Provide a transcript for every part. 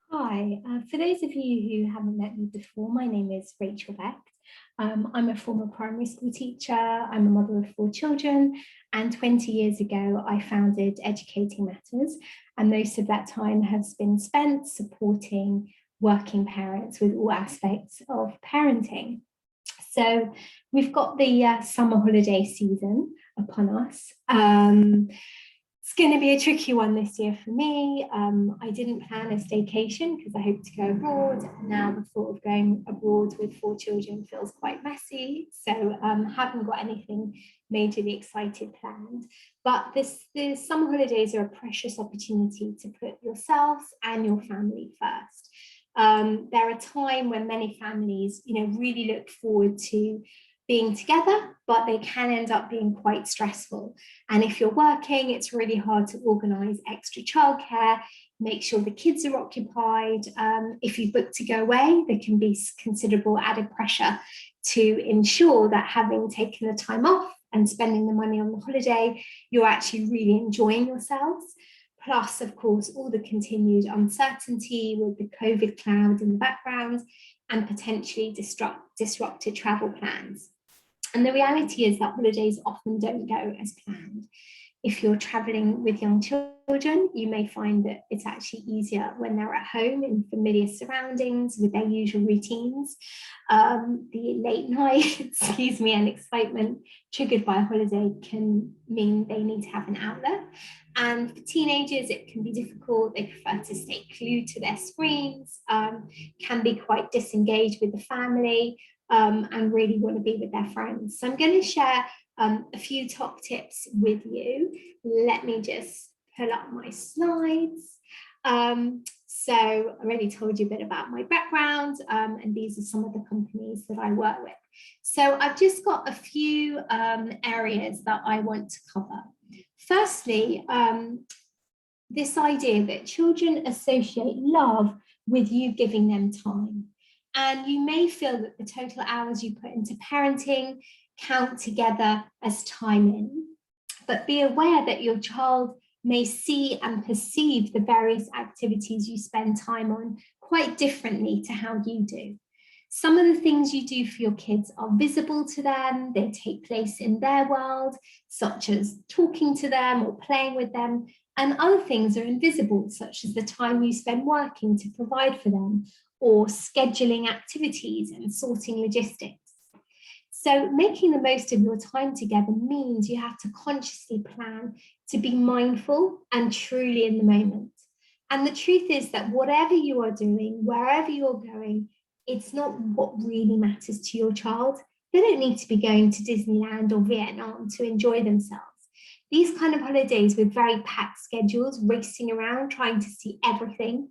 Hi, for those of you who haven't met me before, my name is Rachel Beck. I'm a former primary school teacher, I'm a mother of 4 children, and 20 years ago I founded Educating Matters, and most of that time has been spent supporting working parents with all aspects of parenting. So we've got the summer holiday season upon us. It's going to be a tricky one this year for me. I didn't plan a staycation because I hope to go abroad. Now the thought of going abroad with 4 children feels quite messy. So haven't got anything majorly excited planned. But the summer holidays are a precious opportunity to put yourself and your family first. They're a time when many families, really look forward to being together, but they can end up being quite stressful. And if you're working, it's really hard to organise extra childcare, make sure the kids are occupied. If you book to go away, there can be considerable added pressure to ensure that having taken the time off and spending the money on the holiday, you're actually really enjoying yourselves. Plus, of course, all the continued uncertainty with the COVID cloud in the background and potentially disrupted travel plans. And the reality is that holidays often don't go as planned. If you're traveling with young children, you may find that it's actually easier when they're at home in familiar surroundings with their usual routines. The late night, and excitement triggered by a holiday can mean they need to have an outlet. And for teenagers, it can be difficult. They prefer to stay glued to their screens, can be quite disengaged with the family, and really want to be with their friends. So I'm going to share a few top tips with you. Let me just pull up my slides. So I already told you a bit about my background, and these are some of the companies that I work with. So I've just got a few areas that I want to cover. Firstly, this idea that children associate love with you giving them time. And you may feel that the total hours you put into parenting count together as time in, but be aware that your child may see and perceive the various activities you spend time on quite differently to how you do. Some of the things you do for your kids are visible to them, they take place in their world, such as talking to them or playing with them, and other things are invisible, such as the time you spend working to provide for them, or scheduling activities and sorting logistics. So making the most of your time together means you have to consciously plan to be mindful and truly in the moment. And the truth is that whatever you are doing, wherever you're going, it's not what really matters to your child. They don't need to be going to Disneyland or Vietnam to enjoy themselves. These kind of holidays with very packed schedules, racing around, trying to see everything,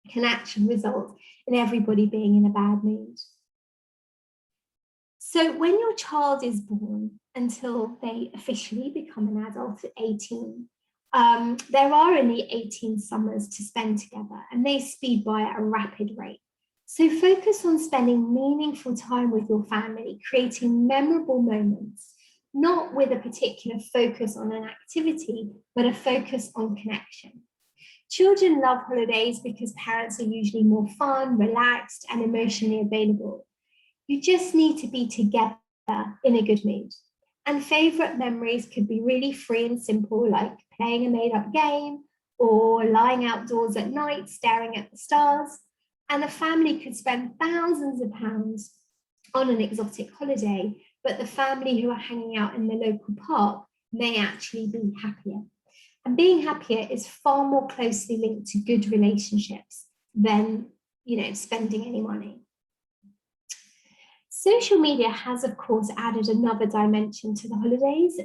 can actually result in everybody being in a bad mood. So when your child is born until they officially become an adult at 18, there are only 18 summers to spend together, and they speed by at a rapid rate. So focus on spending meaningful time with your family, creating memorable moments, not with a particular focus on an activity, but a focus on connection. Children love holidays because parents are usually more fun, relaxed, and emotionally available. You just need to be together in a good mood. And favorite memories could be really free and simple, like playing a made-up game or lying outdoors at night, staring at the stars. And a family could spend thousands of pounds on an exotic holiday, but the family who are hanging out in the local park may actually be happier. And being happier is far more closely linked to good relationships than, spending any money. Social media has, of course, added another dimension to the holidays.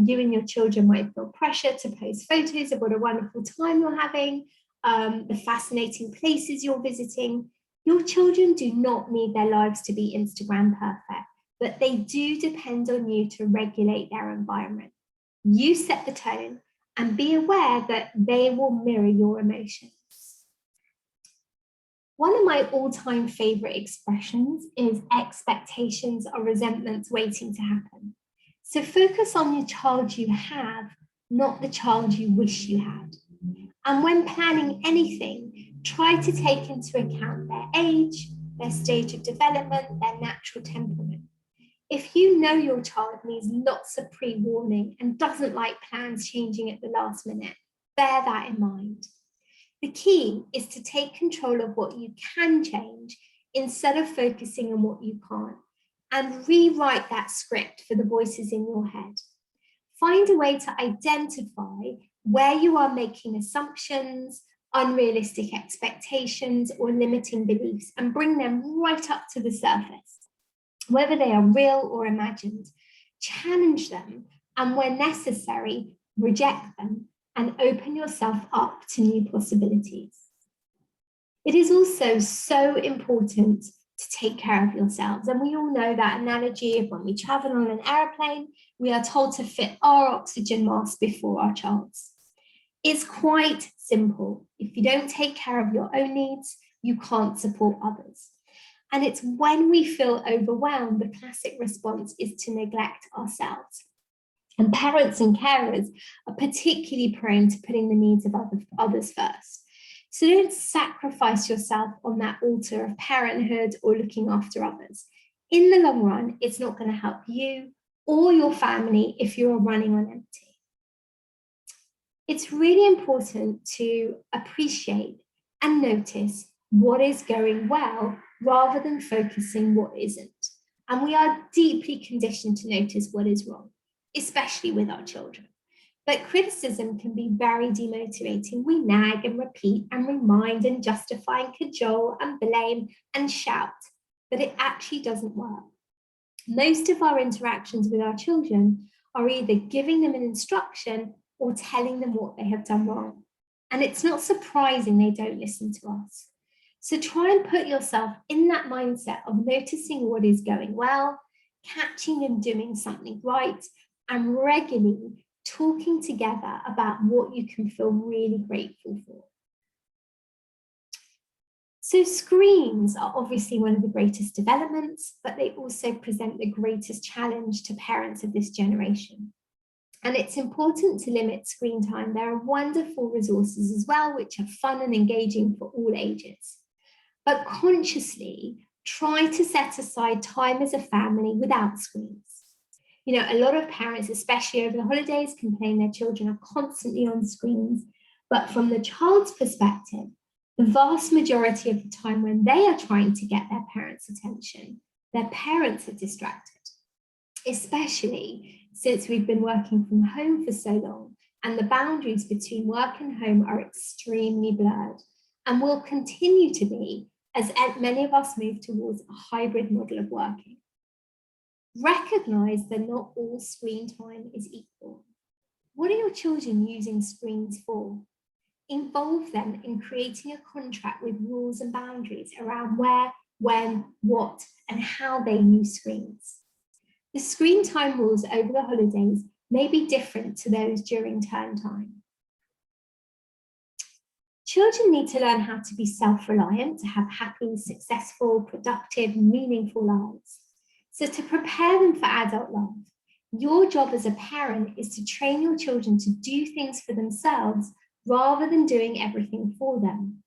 You and your children might feel pressure to post photos of what a wonderful time you're having, the fascinating places you're visiting. Your children do not need their lives to be Instagram perfect, but they do depend on you to regulate their environment. You set the tone and be aware that they will mirror your emotions. One of my all-time favorite expressions is expectations are resentments waiting to happen. So focus on the child you have, not the child you wish you had. And when planning anything, Try to take into account their age, their stage of development, their natural temperament. If you know your child needs lots of pre-warning and doesn't like plans changing at the last minute, bear that in mind. The key is to take control of what you can change instead of focusing on what you can't, and rewrite that script for the voices in your head. Find a way to identify where you are making assumptions, unrealistic expectations, or limiting beliefs, and bring them right up to the surface. Whether they are real or imagined, challenge them, and when necessary, reject them and open yourself up to new possibilities. It is also so important to take care of yourselves. And we all know that analogy of when we travel on an airplane, we are told to fit our oxygen mask before our child's. It's quite simple. If you don't take care of your own needs, you can't support others. And it's when we feel overwhelmed, the classic response is to neglect ourselves. And parents and carers are particularly prone to putting the needs of others first. So don't sacrifice yourself on that altar of parenthood or looking after others. In the long run, it's not going to help you or your family if you're running on empty. It's really important to appreciate and notice what is going well rather than focusing what isn't. And we are deeply conditioned to notice what is wrong, especially with our children. But criticism can be very demotivating. We nag and repeat and remind and justify and cajole and blame and shout, but it actually doesn't work. Most of our interactions with our children are either giving them an instruction or telling them what they have done wrong. And it's not surprising they don't listen to us. So try and put yourself in that mindset of noticing what is going well, catching them doing something right, and regularly talking together about what you can feel really grateful for. So screens are obviously one of the greatest developments, but they also present the greatest challenge to parents of this generation. And it's important to limit screen time. There are wonderful resources as well, which are fun and engaging for all ages. But consciously try to set aside time as a family without screens. You know, a lot of parents, especially over the holidays, complain their children are constantly on screens. But from the child's perspective, the vast majority of the time when they are trying to get their parents' attention, their parents are distracted, especially since we've been working from home for so long and the boundaries between work and home are extremely blurred and will continue to be as many of us move towards a hybrid model of working. Recognize that not all screen time is equal. What are your children using screens for? Involve them in creating a contract with rules and boundaries around where, when, what, and how they use screens. The screen time rules over the holidays may be different to those during term time. Children need to learn how to be self-reliant, to have happy, successful, productive, meaningful lives. So to prepare them for adult life, your job as a parent is to train your children to do things for themselves rather than doing everything for them.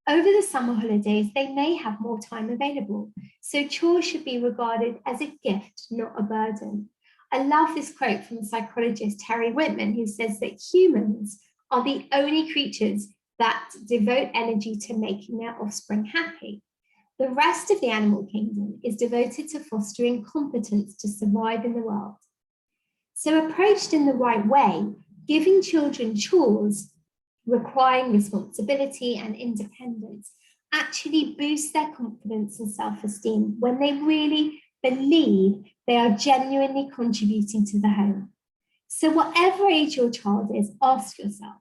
Over the summer holidays, they may have more time available, so chores should be regarded as a gift, not a burden. I love this quote from psychologist Terry Whitman, who says that humans are the only creatures that devote energy to making their offspring happy. The rest of the animal kingdom is devoted to fostering competence to survive in the world. So approached in the right way, giving children chores requiring responsibility and independence actually boosts their confidence and self-esteem when they really believe they are genuinely contributing to the home. So whatever age your child is, ask yourself,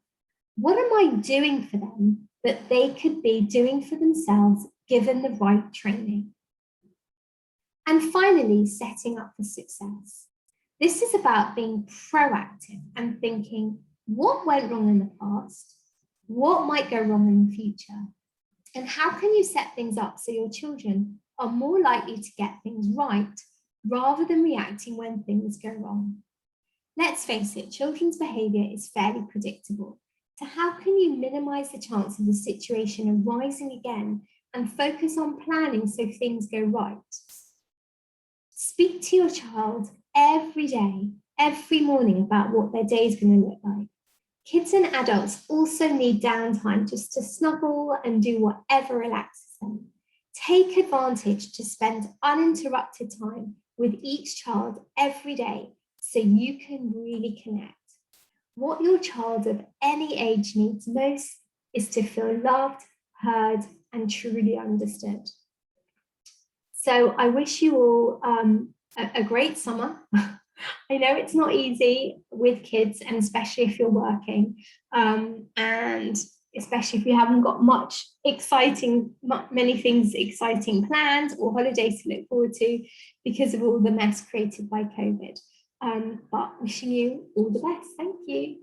what am I doing for them that they could be doing for themselves given the right training? And finally, setting up for success. This is about being proactive and thinking, what went wrong in the past? What might go wrong in the future? And how can you set things up so your children are more likely to get things right rather than reacting when things go wrong? Let's face it, children's behavior is fairly predictable. So how can you minimize the chance of the situation arising again and focus on planning so things go right? Speak to your child every day, every morning about what their day is going to look like. Kids and adults also need downtime just to snuggle and do whatever relaxes them. Take advantage to spend uninterrupted time with each child every day so you can really connect. What your child of any age needs most is to feel loved, heard, and truly understood. So I wish you all a great summer. I know it's not easy with kids, and especially if you're working, and especially if you haven't got many things exciting planned or holidays to look forward to because of all the mess created by COVID. But wishing you all the best. Thank you.